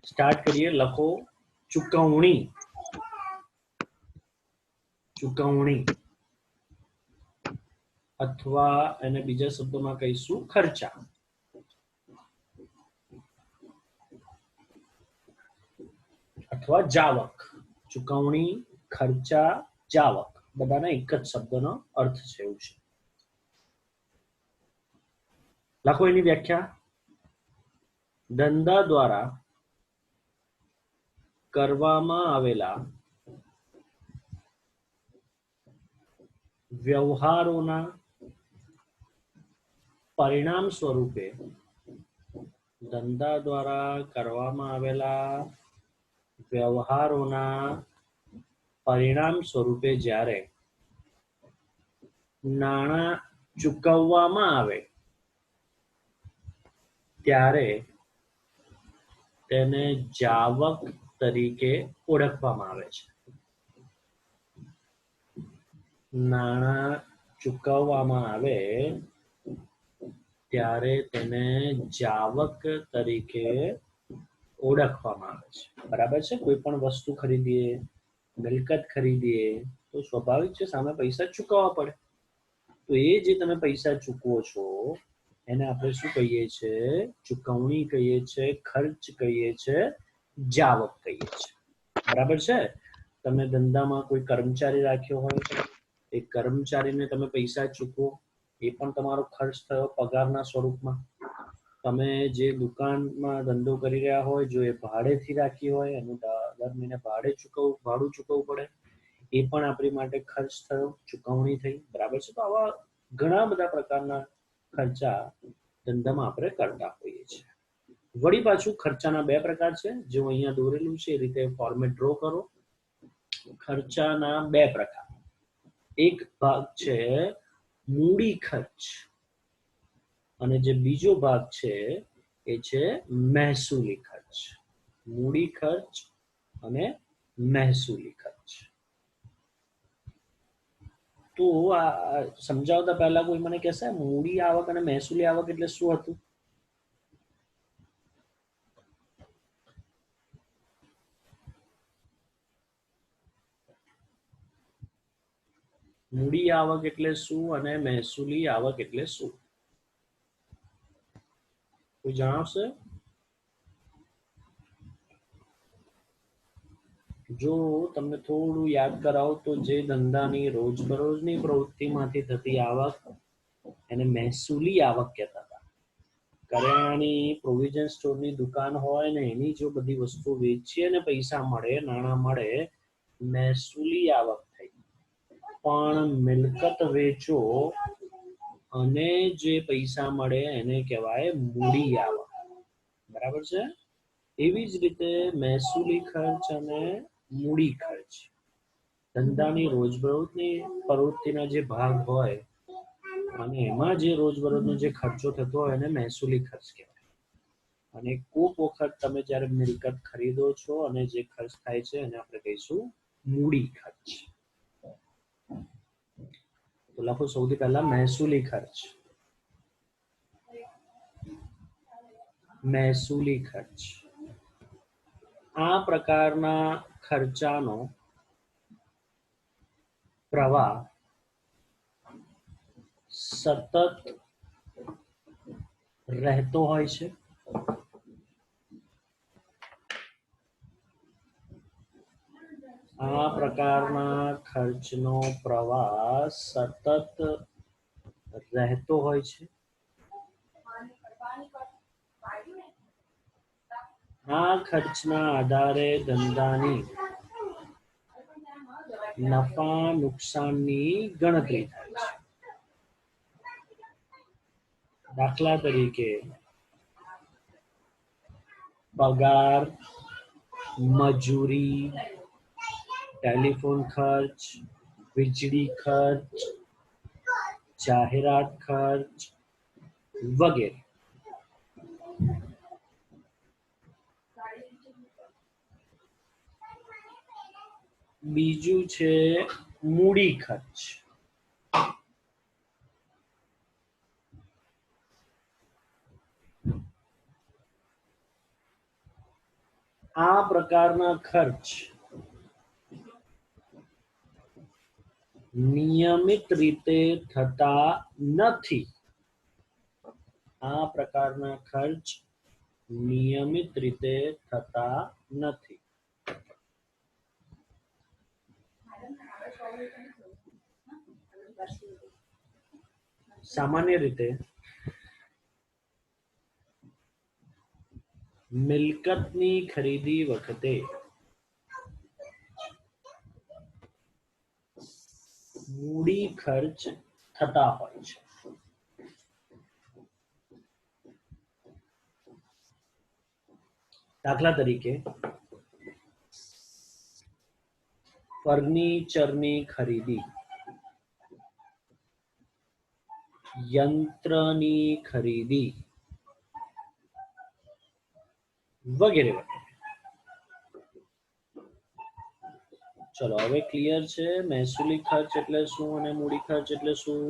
Start करिए, लखो चुकवणी, चुकवणी अथवा एने बीजा शब्दों कहीशू खर्चा। अथवा जावक, चुकवणी, खर्चा, जावक बधाने एक ज शब्दनो अर्थ छे एवुं छे। लखो एनी व्याख्या। धंधा द्वारा करवामां आवेला व्यवहारोना परिणाम स्वरूपे, धंधा द्वारा करवामां आवेला व्यवहारोना परिणाम स्वरूपे ज्यारे नाणां चूकववामां आवे त्यारे तेने जावक तरीके ओळखवामां आवे छे। नाणां चूकववामां आवे त्यारे तेने जावक तरीके ओळखवामां आवे छे। बराबर छे। कोई पण वस्तु खरीदीए, मिलकत खरीदीए तो स्वाभाविक छे सामे पैसा चूकववा पड़े। तो ए जे तमे पैसा चूकवो छो એને આપણે શું કહીએ છે? ચૂકવણી કહીએ છે, ખર્ચ કહીએ છે, જાવક કહીએ છે। બરાબર છે? તમે ધંધામાં કોઈ કર્મચારી રાખ્યો હોય, એ કર્મચારીને તમે પૈસા ચૂકવો, એ પણ તમારો ખર્ચ થયો પગારના સ્વરૂપમાં। તમે જે દુકાનમાં ધંધો કરી રહ્યા હોય, જો એ ભાડેથી રાખી હોય, એનું દર મહિને ભાડું ચૂકવવું પડે, એ પણ આપણી માટે ખર્ચ થયો, ચૂકવણી થઈ। બરાબર છે? તો આવા ઘણા બધા પ્રકારના ખર્ચા ધંધામાં આપણે કરતા હોઈએ છીએ। વળી પાછું ખર્ચાના બે પ્રકાર છે, જે અહીંયા દોરેલું છે એ રીતે ફોર્મેટ ડ્રો કરો। ખર્ચાના બે પ્રકાર, એક ભાગ છે મૂડી ખર્ચ અને જે બીજો ભાગ છે એ છે મહેસૂલી ખર્ચ। મૂડી ખર્ચ અને મહેસૂલી ખર્ચ। તો આ સમજાવતા પહેલા કોઈ મને કહેશે મૂડી આવક અને મહેસૂલી આવક એટલે શું હતું? મૂડી આવક એટલે શું અને મહેસૂલી આવક એટલે શું? કોઈ જણાવશે? જો તમને થોડું યાદ કરાવો તો જે ધંધાની રોજબરોજની પ્રવૃત્તિમાંથી થતી આવક એને મહેસૂલી આવક કહેતા હતા। કરિયાણાની પ્રોવિઝન સ્ટોરની દુકાન હોય ને એની જો બધી વસ્તુ વેચીએ ને પૈસા મળે, નાણાં મળે, મહેસૂલી આવક થઈ। પણ મિલકત વેચો અને જે પૈસા મળે એને કહેવાય મૂડી આવક। બરાબર છે? એવી જ રીતે મહેસૂલી ખર્ચ અને મૂડી ખર્ચ ધંધાની રોજબરોજની પ્રવૃત્તિના જે ભાગ હોય અને એમાં જે રોજબરોજનો જે ખર્ચો થતો હોય એને મહેસૂલી ખર્ચ કહેવાય। અને કોક વખત તમે જ્યારે મિલકત ખરીદો છો અને જે ખર્ચ થાય છે એને આપણે કહીશું મૂડી ખર્ચ। તો લખો સૌથી પહેલા મહેસૂલી ખર્ચ। મહેસૂલી ખર્ચ આ પ્રકારના ખર્ચાનો પ્રવાહ સતત રહેતો હોય છે। આ પ્રકારના ખર્ચનો પ્રવાહ સતત રહેતો હોય છે। આ ખર્ચના આધારે ધંધાની નફા નુકસાનની ગણતરી થાય છે। દાખલા તરીકે પગાર, મજૂરી, ટેલિફોન ખર્ચ, વીજળી ખર્ચ, જાહેરાત ખર્ચ વગેરે। બીજું છે મૂડી ખર્ચ। આ પ્રકારના ખર્ચ નિયમિત રીતે થતા નથી. આ પ્રકારના ખર્ચ નિયમિત રીતે થતા નથી. સામાન્ય રીતે મિલકતની ખરીદી વખતે મૂડી ખર્ચ થતા હોય છે. દાખલા તરીકે ફર્નિચરની ખરીદી, યંત્રની ખરીદી વગેરે વગેરે. ચલો હવે ક્લિયર છે મહેસૂલી ખર્ચ એટલે શું અને મૂડી ખર્ચ એટલે શું?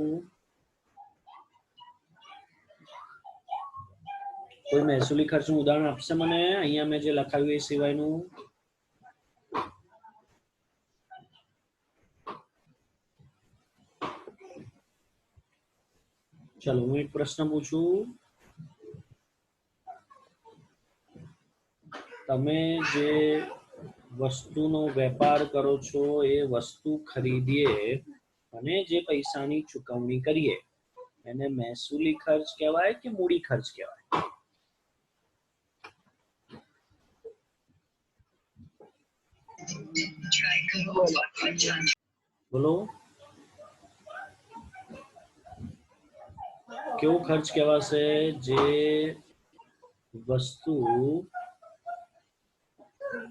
કોઈ મહેસૂલી ખર્ચનું ઉદાહરણ આપશે મને? અહીંયા મેં જે લખાવ્યું એ સિવાયનું. ચલો હું એક પ્રશ્ન પૂછું. તમે જે વસ્તુનો વેપાર કરો છો એ વસ્તુ ખરીદીએ અને જે પૈસાની ચૂકવણી કરીએ એને મહેસૂલી ખર્ચ કહેવાય કે મૂડી ખર્ચ કહેવાય? બોલો કેવો ખર્ચ કહેવાશે? જે વસ્તુ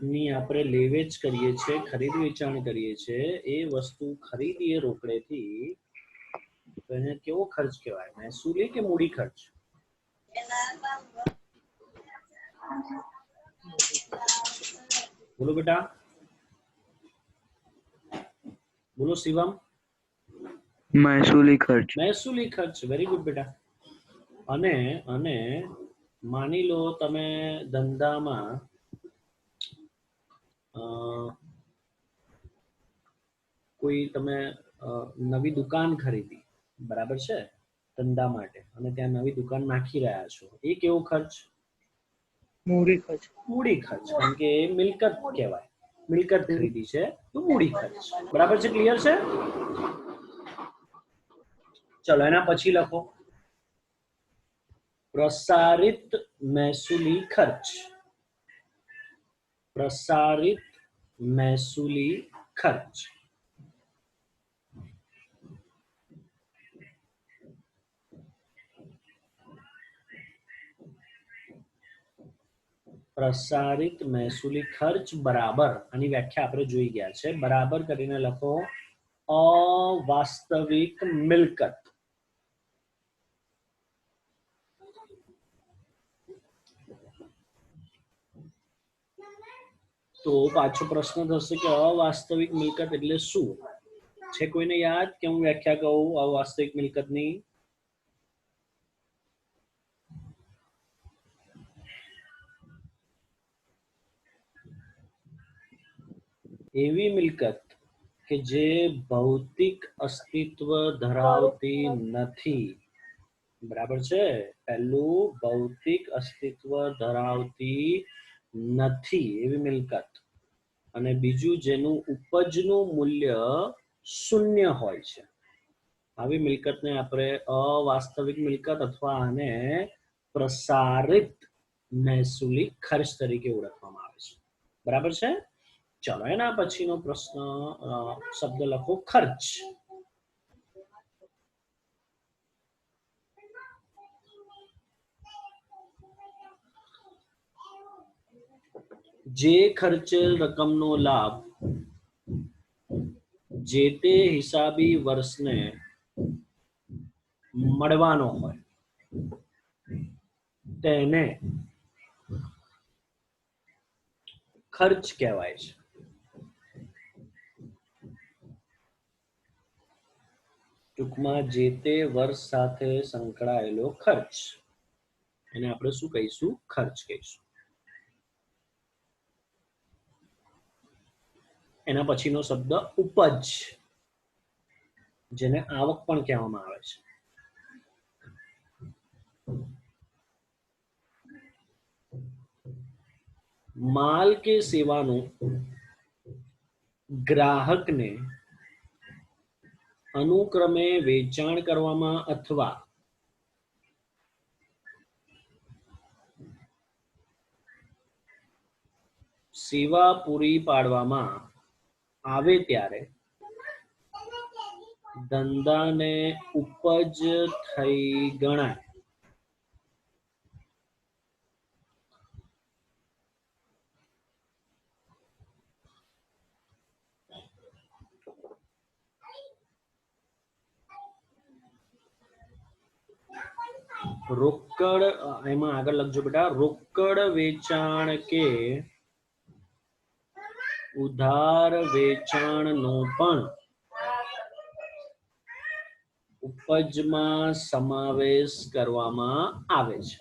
ની આપણે લેવેચ કરીએ છીએ, ખરીદ વેચાણ કરીએ છીએ, એ વસ્તુ ખરીદીએ રોકડેથી તો એને કેવો ખર્ચ કહેવાય? મહેસૂલી કે મૂડી ખર્ચ? બોલો બેટા, બોલો શિવમ. મહેસૂલી ખર્ચ. મહેસૂલી ખર્ચ. વેરી ગુડ બેટા. અને અને માની લો તમે ધંધામાં કોઈ તમે નવી દુકાન ખરીદી, બરાબર છે, ધંધા માટે, અને ત્યાં નવી દુકાન નાખી રહ્યા છો, એ કેવો ખર્ચ? મૂડી ખર્ચ. મૂડી ખર્ચ, કારણ કે એ મિલકત કહેવાય, મિલકત ખરીદી છે તો મૂડી ખર્ચ. બરાબર છે? ક્લિયર છે? ચલો એના પછી લખો પ્રસારિત મહેસૂલી ખર્ચ. પ્રસારિત મહેસૂલી ખર્ચ. પ્રસારિત મહેસૂલી ખર્ચ બરાબર, આની વ્યાખ્યા આપણે જોઈ ગયા છે, બરાબર કરીને લખો અવાસ્તવિક મિલકત. તો પાછો પ્રશ્ન થશે કે અવાસ્તવિક મિલકત એટલે શું છે? કોઈને યાદ કે હું વ્યાખ્યા કહું અવાસ્તવિક મિલકતની? એવી મિલકત કે જે ભૌતિક અસ્તિત્વ ધરાવતી નથી. બરાબર છે? પહેલું, ભૌતિક અસ્તિત્વ ધરાવતી નથી એવી મિલકત, અને બીજું જેનું ઉપજનું મૂલ્ય શૂન્ય હોય છે. આવી મિલકતને આપણે અવાસ્તવિક મિલકત અથવા આને પ્રસારિત મહેસૂલી ખર્ચ તરીકે ઓળખવામાં આવે છે. બરાબર છે? ચલો એના પછીનો પ્રશ્ન, શબ્દ લખો ખર્ચ. જે ખર્ચેલ રકમનો લાભ જે તે હિસાબી વર્ષને મળવાનો હોય તેને ખર્ચ કહેવાય છે. ટૂંકમાં જે તે વર્ષ સાથે સંકળાયેલો ખર્ચ, એને આપણે શું કહીશું? ખર્ચ કહીશું. એના પછીનો શબ્દ ઉપજ, જેને આવક પણ કહેવામાં આવે છે. માલ કે સેવાનું ગ્રાહકને અનુક્રમે વેચાણ કરવામાં અથવા સેવા પૂરી પાડવામાં આવે ત્યારે ધંધાને ઉપજ થઈ ગણાય. રોકડ, એમાં આગળ લખજો બેટા, રોકડ વેચાણ કે ઉધાર વેચાણનો પણ ઉપજમાં સમાવેશ કરવામાં આવે છે.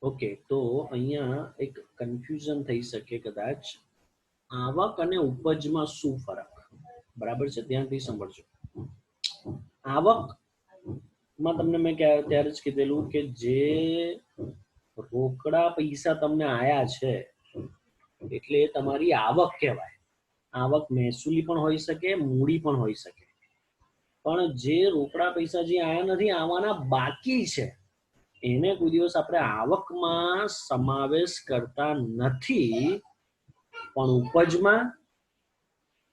ઓકે, તો અહીંયા એક કન્ફ્યુઝન થઈ શકે કદાચ. આવક અને ઉપજમાં શું ફરક? બરાબર છે, ધ્યાનથી સમજજો. આવકમાં તમને મેં ત્યારે જ કીધેલું કે જે રોકડા પૈસા તમને આયા છે એટલે એ તમારી આવક કહેવાય. આવક મહેસૂલી પણ હોઈ શકે, મૂડી પણ હોઈ શકે. પણ જે રોકડા પૈસા જે આયા નથી, આવવાના બાકી છે, એને કોઈ દિવસ આપણે આવકમાં સમાવેશ કરતા નથી. પણ ઉપજમાં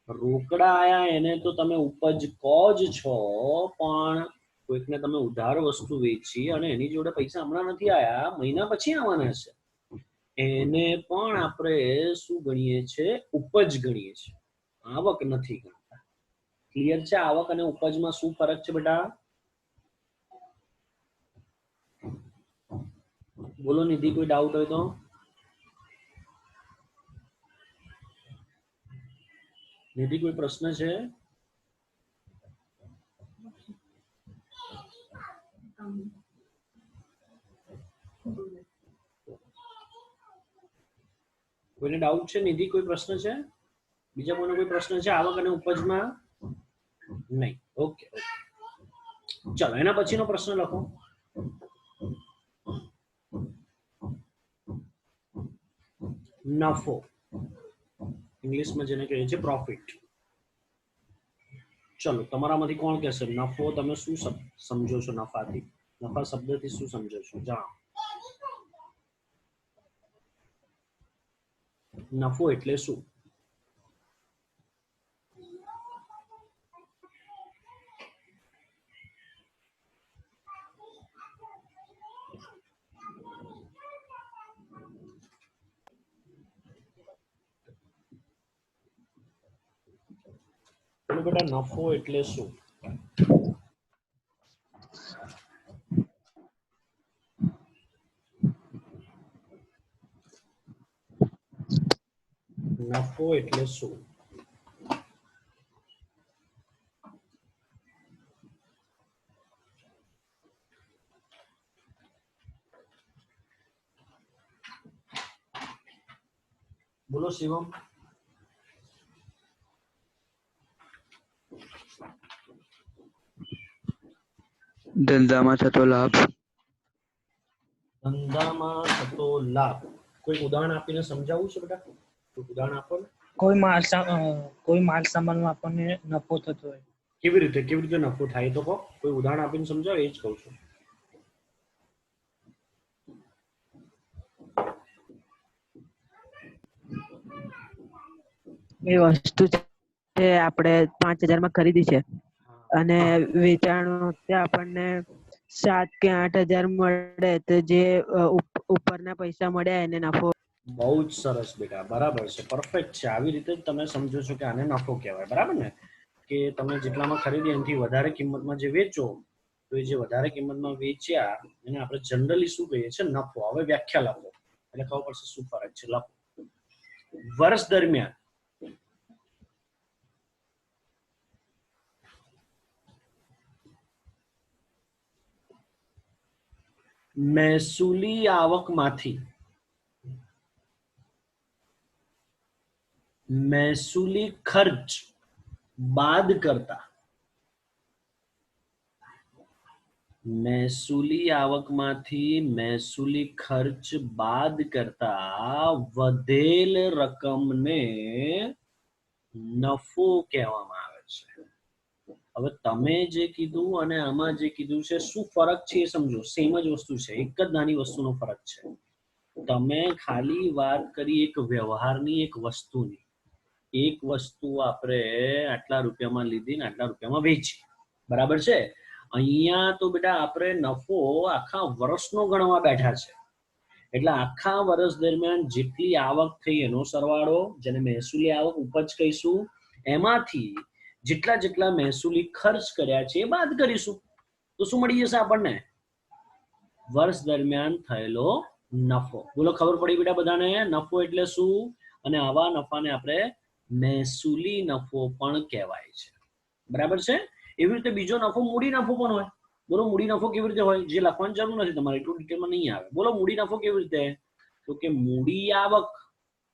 રોકડા આયા એને તો તમે ઉપજ કહો જ છો, પણ કોઈકને તમે ઉધાર વસ્તુ વેચી અને એની જોડે પૈસા હમણાં નથી આયા, મહિના પછી આવવાના છે, એને પણ આપણે શું ગણીએ છીએ? ઉપજ ગણીએ છીએ, આવક નથી ગણતા. ક્લિયર છે? આવક અને ઉપજમાં શું ફરક છે બેટા? બોલો નિધિ, કોઈ ડાઉટ હોય તો? નિધિ, કોઈ પ્રશ્ન છે? કોઈને ડાઉટ છે? નિધિ, કોઈ પ્રશ્ન છે? બીજા કોઈને કોઈ પ્રશ્ન છે આવક અને ઉપજમાં? નહીં. ઓકે, ચલો એના પછીનો પ્રશ્ન લખો. નફો, ઇંગ્લિશમાં જેને કહે છે પ્રોફિટ. ચલો, તમારામાંથી કોણ કહેશે નફો તમે શું સમજો છો? નફાથી, નફા શબ્દથી શું સમજો છો? જાણો. નફો એટલે શું? બેટા, નફો એટલે શું? નફો એટલે શું? બોલો શિવમ. ધંધામાં થતો લાભ. ધંધામાં થતો લાભ. કોઈ ઉદાહરણ આપીને સમજાવવું છે બેટા? કોઈ ઉદાહરણ આપો ને. કોઈ માલ સામાનમાં આપણને નફો થતો હોય. કેવી રીતે નફો થાય તો કહો? કોઈ ઉદાહરણ આપીને સમજાવો, એ જ કહું છું. એ વસ્તુ છે આપણે 5,000 માં ખરીદી છે અને વેચાણ આપણને 7 કે 8,000 મળે, તો જે ઉપરના પૈસા મળ્યા એને નફો. બહુ જ સરસ બેટા, બરાબર છે, પરફેક્ટ છે. આવી રીતે જ તમે સમજો છો કે આને નફો કહેવાય. બરાબર ને? કે તમે જેટલામાં ખરીદી એનાથી વધારે કિંમતમાં જે વેચો, તો એ જે વધારે કિંમતમાં વેચ્યા એને આપણે જનરલી શું કહીએ છીએ? નફો. હવે વ્યાખ્યા લખો એટલે ખબર પડશે શું ફરક છે. લખો. વર્ષ દરમિયાન મહેસૂલી આવકમાંથી મહેસૂલી ખર્ચ બાદ કરતા મહેસૂલી આવકમાંથી મહેસૂલી ખર્ચ બાદ કરતા વધેલ રકમને નફો કહેવામાં આવે છે. હવે તમે જે કીધું અને આમાં જે કીધું છે શું ફરક છે એ સમજો. સેમ જ વસ્તુ છે, એક જ નાની વસ્તુનો ફરક છે. તમે ખાલી વાત કરી એક વ્યવહારની, એક વસ્તુની. એક વસ્તુ આપણે આટલા રૂપિયામાં લીધી ને આટલા રૂપિયામાં વેચી, બરાબર છે. અહીંયા તો બેટા આપણે નફો આખા વર્ષનો ગણવા બેઠા છે. એટલે આખા વર્ષ દરમિયાન જેટલી આવક થઈ એનો સરવાળો, જેને મહેસૂલી આવક ઉપજ કહીશું, એમાંથી જેટલા મહેસૂલી ખર્ચ કર્યા છે એ બાદ કરીશું. તો શું મળી જશે આપણને? વર્ષ દરમિયાન થયેલો નફો. બોલો, ખબર પડી બેટા બધાને? નફો એટલે શું? અને આવા નફાને આપણે મહેસૂલી નફો પણ કહેવાય છે, બરાબર છે. એવી રીતે બીજો નફો મૂડી નફો પણ હોય. બોલો, મૂડી નફો કેવી રીતે હોય? જે લખવાની જરૂર નથી તમારે, એટલું ડિટેલમાં નહીં આવે. બોલો, મૂડી નફો કેવી રીતે? તો કે મૂડી આવક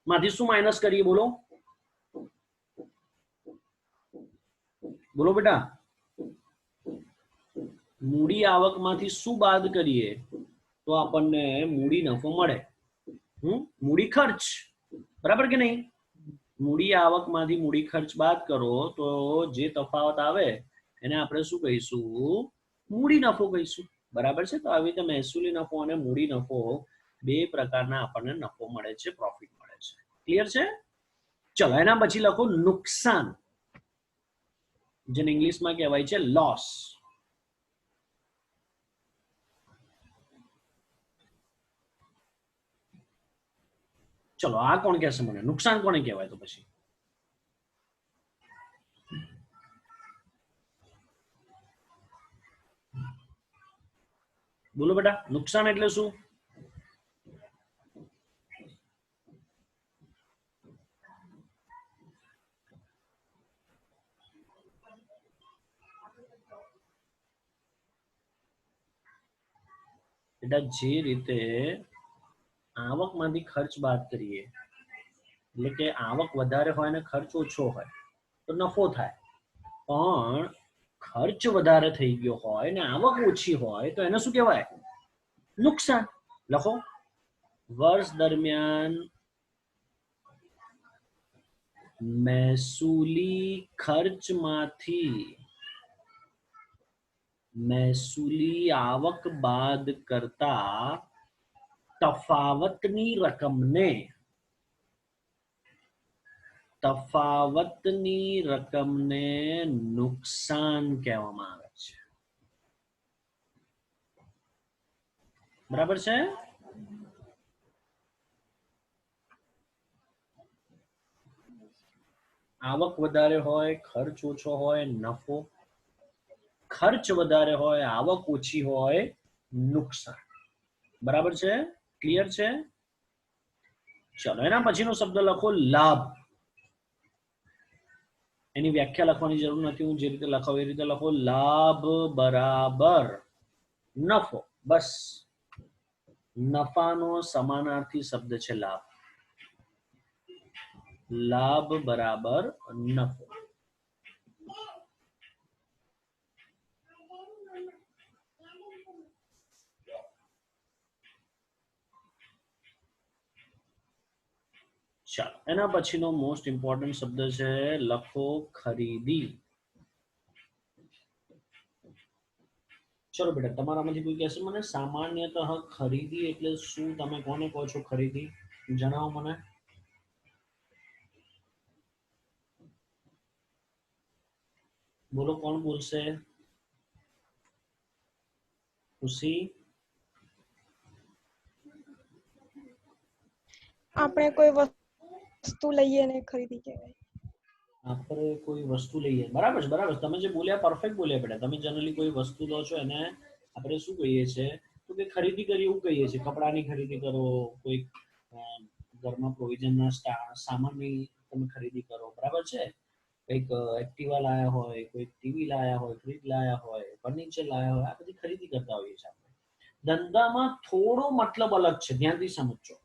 માંથી શું માઇનસ કરીએ? બોલો બોલો બેટા, મૂડી આવકમાંથી શું બાદ કરીએ તો આપણને મૂડી નફો મળે? મૂડી ખર્ચ, બરાબર કે નહીં? મૂડી આવકમાંથી મૂડી ખર્ચ બાદ કરો તો જે તફાવત આવે એને આપણે શું કહીશું? મૂડી નફો કહીશું, બરાબર છે. તો આવી રીતે મહેસૂલી નફો અને મૂડી નફો બે પ્રકારના આપણને નફો મળે છે, પ્રોફિટ મળે છે. ક્લિયર છે? ચલો, એના પછી લખો નુકસાન, જેને ઇંગ્લિશમાં કહેવાય છે લોસ. ચલો, આ કોણ કહેશે મને? નુકસાન કોને કહેવાય? તો પછી બોલો બેટા, નુકસાન એટલે શું? બેટા, જે રીતે આવકમાંથી ખર્ચ બાદ કરીએ, એટલે કે આવક વધારે હોય ને ખર્ચ ઓછો હોય તો નફો થાય. પણ ખર્ચ વધારે થઈ ગયો હોય ને આવક ઓછી હોય તો એને શું કહેવાય? નુકસાન. લખો, વર્ષ દરમિયાન મહેસૂલી ખર્ચમાંથી મહેસૂલી આવક બાદ કરતા તફાવતની રકમને નુકસાન કહેવામાં આવે છે, બરાબર છે. આવક વધારે હોય, ખર્ચ ઓછો હોય, નફો. ખર્ચ વધારે હોય, આવક ઓછી હોય, નુકસાન. બરાબર છે? ક્લિયર છે? ચલો, એના પછીનો શબ્દ લખો લાભ. એની વ્યાખ્યા લખવાની જરૂર નથી, હું જે રીતે લખાવું એ રીતે લખો. લાભ બરાબર નફો. બસ, નફાનો સમાનાર્થી શબ્દ છે લાભ. લાભ બરાબર નફો. ચાલો, એના પછીનો મોસ્ટ ઇમ્પોર્ટન્ટ શબ્દ છે, લખો ખરીદી. ચલો બેટા, તમારામાંથી કોઈ કહેશે મને સામાન્યતઃ ખરીદી એટલે શું? તમે કોને કહો છો ખરીદી? જણાવો મને. બોલો, કોણ બોલશે? ખુશી? આપણે કોઈ વસ્તુ લઈએ ને ખરીદી કહેવાય. આપણે કોઈ વસ્તુ લઈએ, બરાબર છે, બરાબર. તમે જે બોલ્યા પરફેક્ટ બોલ્યા બેટા. તમે જનરલી કોઈ વસ્તુ લો છો એને આપણે શું કહીએ છીએ? તો કે ખરીદી કરી, એવું કહીએ છીએ. કપડાની ખરીદી કરો, કોઈ ઘરમાં પ્રોવિઝનના સામાનની તમે ખરીદી કરો, બરાબર છે. કંઈક એક્ટિવા લાયા હોય, કોઈ ટીવી લાયા હોય, ફ્રીજ લાયા હોય, ફર્નિચર લાયા હોય, આ બધી ખરીદી કરતા હોઈએ છીએ આપણે. ધંધામાં થોડો મતલબ અલગ છે, ધ્યાનથી સમજો.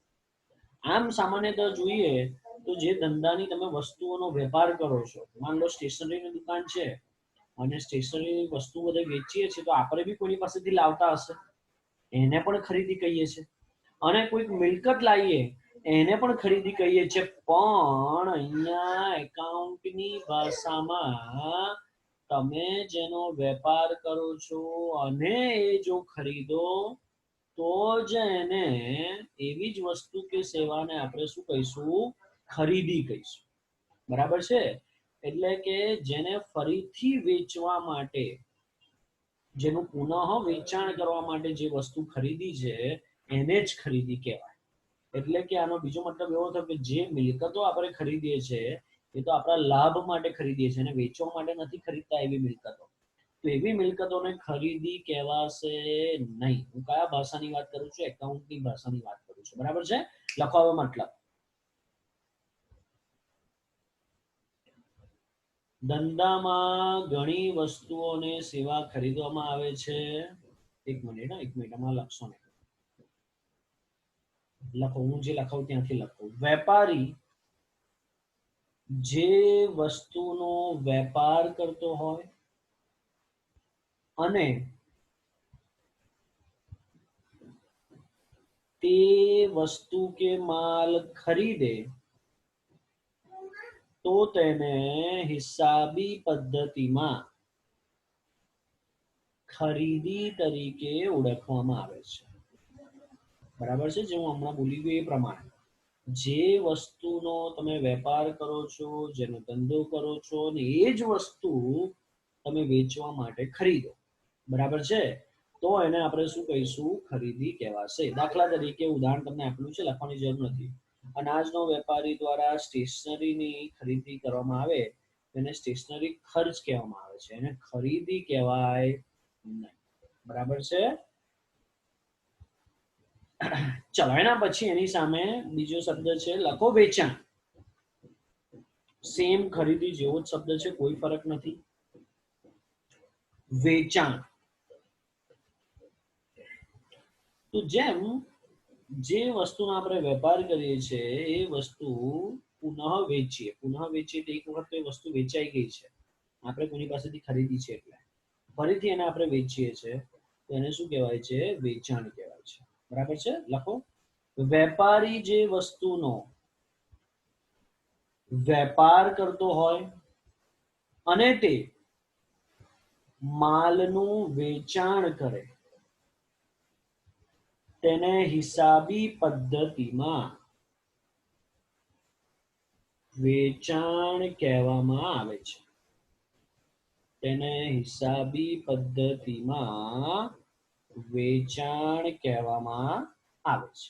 આમ સામાન્યતઃ જોઈએ તો જે ધંધાની તમે વસ્તુઓનો વેપાર કરો છો, માન લો સ્ટેશનરીની દુકાન છે અને સ્ટેશનરીની વસ્તુ બધે વેચીએ છીએ, તો આપણે બી કોઈની પાસેથી લાવતા હશે, એને પણ ખરીદી કહીએ છીએ. અને કોઈક મિલકત લાવીએ એને પણ ખરીદી કહીએ છીએ. પણ અહીંયા એકાઉન્ટની ભાષામાં તમે જેનો વેપાર કરો છો અને એ જો ખરીદો તો જ એને એવી જ વસ્તુ કે સેવાને આપણે શું કહીશું? ખરીદી કહીશું. બરાબર છે? એટલે કે જેને ફરીથી વેચવા માટે, જેનું પુનઃ વેચાણ કરવા માટે જે વસ્તુ ખરીદી છે એને જ ખરીદી કહેવાય. એટલે કે આનો બીજો મતલબ એવો થયો કે જે મિલકતો આપણે ખરીદીએ છીએ એ તો આપણા લાભ માટે ખરીદીએ છીએ અને વેચવા માટે નથી ખરીદતા એવી મિલકતો. તો એવી મિલકતોને ખરીદી કહેવાશે નહીં. હું કયા ભાષાની વાત કરું છું? એકાઉન્ટની ભાષાની વાત કરું છું. બરાબર છે? લખો હવે મતલબ. ધંધામાં ઘણી વસ્તુઓને સેવા ખરીદવામાં આવે છે. એક મિનિટ આમાં લખશો ને, લખો, હું જે લખાવું ત્યાંથી લખો. વેપારી જે વસ્તુનો વેપાર કરતો હોય અને તે વસ્તુ કે માલ ખરીદે તો તેને હિસાબી પદ્ધતિમાં ખરીદી તરીકે ઓળખવામાં આવે છે. બરાબર છે? જે હું હમણાં બોલી ગયો એ પ્રમાણે જે વસ્તુનો તમે વેપાર કરો છો, જેનો ધંધો કરો છો, અને એ જ વસ્તુ તમે વેચવા માટે ખરીદો, બરાબર છે, તો એને આપણે શું કહીશું? ખરીદી કહેવાશે. દાખલા તરીકે ઉદાહરણ તમને આપેલું છે, લખવાની જરૂર નથી. અનાજનો વેપારી દ્વારા સ્ટેશનરીની ખરીદી કરવામાં આવે એને સ્ટેશનરી ખર્ચ કહેવામાં આવે છે, એને ખરીદી કહેવાય નહીં. બરાબર છે? ચલો, એના પછી એની સામે બીજો શબ્દ છે, લખો વેચાણ. સેમ ખરીદી જેવો જ શબ્દ છે, કોઈ ફરક નથી. વેચાણ. તો જેમ જે વસ્તુનો આપણે વેપાર કરીએ છીએ એ વસ્તુ પુનઃ વેચીએ તો એક વખત એ વસ્તુ વેચાઈ ગઈ છે, આપણે કોઈની પાસેથી ખરીદી છે એટલે ફરીથી એને આપણે વેચીએ છીએ તો એને શું કહેવાય છે? વેચાણ કહેવાય છે. બરાબર છે? લખો. વેપારી જે વસ્તુનો વેપાર કરતો હોય અને તે માલનું વેચાણ કરે તેને હિસાબી પદ્ધતિમાં વેચાણ કહેવામાં આવે છે. તેને હિસાબી પદ્ધતિમાં વેચાણ કહેવામાં આવે છે.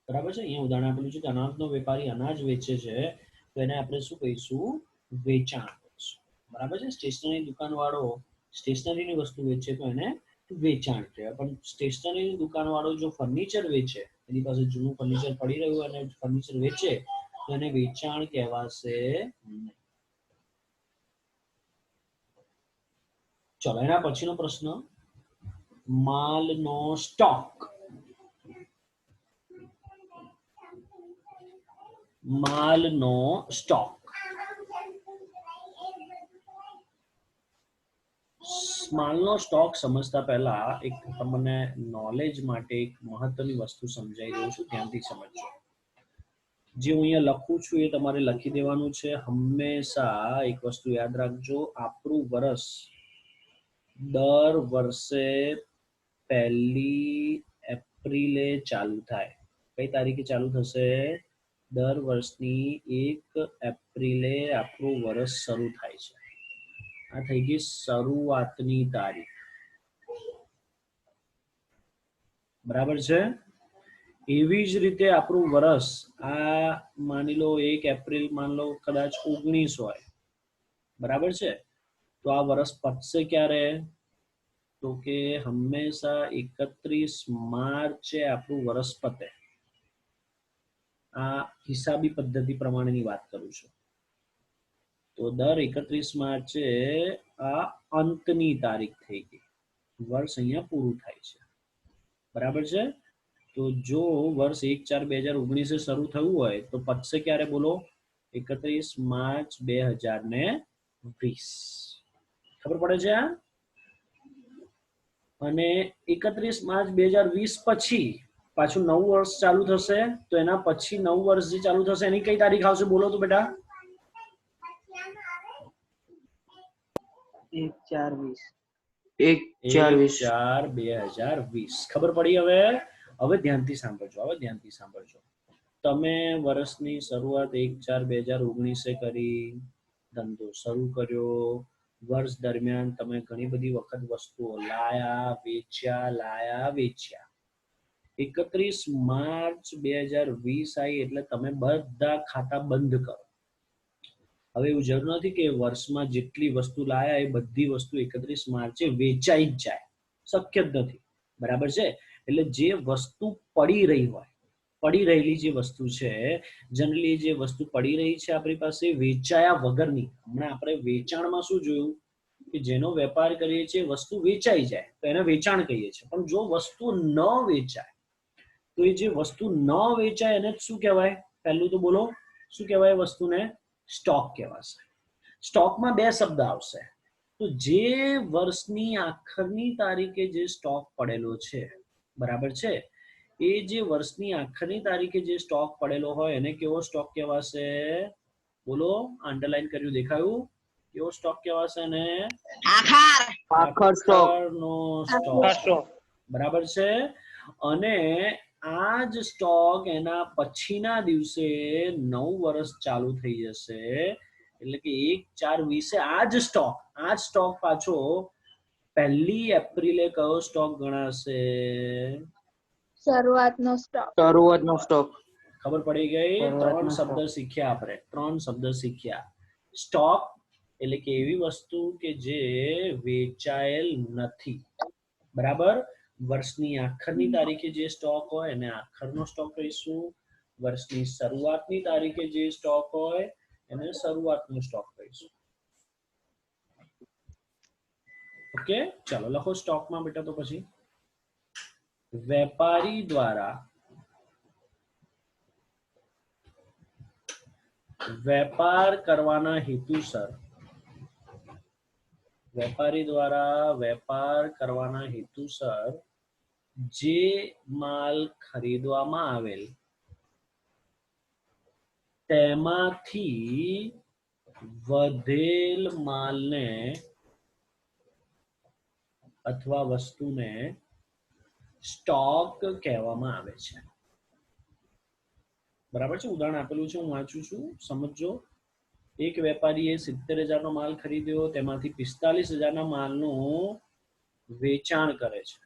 બરાબર છે? અહીંયા ઉદાહરણ આપેલું છે કે અનાજનો વેપારી અનાજ વેચે છે તો એને આપણે શું કહીશું? વેચાણ કહીશું. બરાબર છે? સ્ટેશનરી દુકાન વાળો સ્ટેશનરીની વસ્તુ વેચે તો એને વેચાણ કહેવાય. પણ સ્ટેશનરીની દુકાન વાળો જો ફર્નિચર વેચે, એની પાસે જૂનું ફર્નિચર પડી રહ્યું અને ફર્નિચર વેચે તો એને વેચાણ કહેવાશે નહીં. ચલો, એના પછીનો પ્રશ્ન, માલનો સ્ટોક. માલનો સ્ટોક. માલનો સ્ટોક સમજતા પહેલા એક તમને નોલેજ માટે એક મહત્વની વસ્તુ સમજાઈ દઉં છું, ધ્યાનથી સમજજો. જે હું અહીંયા લખું છું એ તમારે લખી દેવાનું છે. હંમેશા એક વસ્તુ યાદ રાખજો, આપણું વર્ષ દર વર્ષે 1 એપ્રિલે ચાલુ થાય. કઈ તારીખે ચાલુ થશે? દર વર્ષની 1 એપ્રિલે આપણું વર્ષ શરૂ થાય છે. આ થઈ ગઈ શરૂઆતની તારીખ. બરાબર છે? એવી જ રીતે આપણું વર્ષ આ માની લો 1 એપ્રિલ, માન લો કદાચ 19 હોય, બરાબર છે, તો આ વર્ષ પતશે ક્યારે? તો કે હંમેશા 31 માર્ચે આપણું વર્ષ પતે. આ હિસાબી પદ્ધતિ પ્રમાણેની વાત કરું છું. તો દર 31 માર્ચે આ અંતની તારીખ થઈ ગઈ, વર્ષ અહીંયા પૂરું થાય છે, બરાબર છે। તો જો વર્ષ 1/4/2019 શરૂ થયું હોય તો પતશે ક્યારે બોલો? 31 માર્ચ 2020। ખબર પડે છે આ? અને 31 માર્ચ 2020 પછી પાછું નવું વર્ષ ચાલુ થશે, તો એના પછી નવું વર્ષ જે ચાલુ થશે એની કઈ તારીખ આવશે બોલો તો બેટા? 1/4/20। 1/4/2020। ખબર પડી? હવે ધ્યાનથી સાંભળજો। તમે વર્ષની શરૂઆત 1/4/2019 કરી, ધંધો શરૂ કર્યો, વર્ષ દરમિયાન તમે ઘણી બધી વખત વસ્તુઓ લાયા વેચ્યા। 31 માર્ચ 2020 આવી એટલે તમે બધા ખાતા બંધ કરો। હવે એવું જરૂર નથી કે વર્ષમાં જેટલી વસ્તુ લાયા એ બધી વસ્તુ 31 માર્ચે વેચાઈ જ જાય, શક્ય જ નથી, બરાબર છે। એટલે જે વસ્તુ પડી રહેલી જે વસ્તુ છે, જનરલી જે વસ્તુ પડી રહી છે આપણી પાસે વેચાયા વગરની, હમણાં આપણે વેચાણમાં શું જોયું કે જેનો વેપાર કરીએ છીએ વસ્તુ વેચાઈ જાય તો એને વેચાણ કહીએ છીએ, પણ જો વસ્તુ ન વેચાય તો એ જે વસ્તુ ન વેચાય એને શું કહેવાય? પહેલું તો બોલો શું કહેવાય? વસ્તુને સ્ટોક કહેવાશે। સ્ટોકમાં બે શબ્દ આવશે, તો જે વર્ષની આખરની તારીખે જે સ્ટોક પડેલો છે, બરાબર છે, એ જે વર્ષની આખરની તારીખે જે સ્ટોક પડેલો હોય એને કેવો સ્ટોક કહેવાશે? બોલો, અંડરલાઈન કર્યું, દેખાયું? કેવો સ્ટોક કહેવાશે? ને આખરનો સ્ટોક, બરાબર છે। અને આ જ સ્ટોક એના પછીના દિવસે નવું વર્ષ ચાલુ થઈ જશે એટલે કે 1/4/20 આ જ સ્ટોક પાછો 1 એપ્રિલે કયો સ્ટોક ગણાશે? શરૂઆતનો સ્ટોક। ખબર પડી ગઈ? 3 શબ્દ શીખ્યા આપણે, 3 શબ્દ શીખ્યા। સ્ટોક એટલે કે એવી વસ્તુ કે જે વેચાયેલ નથી, બરાબર। વર્ષની આખરની તારીખે જે સ્ટોક હોય એને આખરનો સ્ટોક કહીશું, વર્ષની શરૂઆતની તારીખે જે સ્ટોક હોય એને શરૂઆતનો સ્ટોક કહીશું। ઓકે, ચાલો લખો સ્ટોકમાં બેટા। તો પછી વેપારી દ્વારા વેપાર કરવાના હેતુસર જે માલ ખરીદવામાં આવેલ તેમાંથી વધેલ માલને અથવા વસ્તુને સ્ટોક કહેવામાં આવે છે, બરાબર છે। ઉદાહરણ આપેલું છે, હું વાંચું છું, સમજો। એક વેપારીએ 70,000 નો માલ ખરીદ્યો, તેમાંથી 45,000 માલનું વેચાણ કરે છે,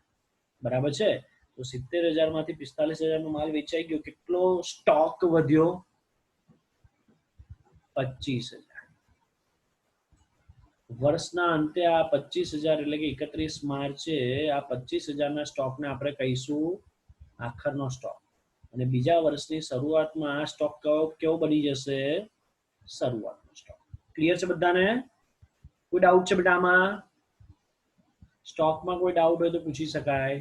બરાબર છે। તો 70,000 માંથી 45,000 નો માલ વેચાઈ ગયો, કેટલો સ્ટોક વધ્યો? 25,000। વર્ષના અંતે આ 25,000 એટલે કે 31 માર્ચે આ 25,000 ના સ્ટોકને આપણે કહીશું આખરનો સ્ટોક, અને બીજા વર્ષની શરૂઆતમાં આ સ્ટોક કેવો બની જશે? શરૂઆતનો સ્ટોક। ક્લિયર છે બધાને? કોઈ ડાઉટ છે બેટા આમાં? સ્ટોકમાં કોઈ ડાઉટ હોય તો પૂછી શકાય।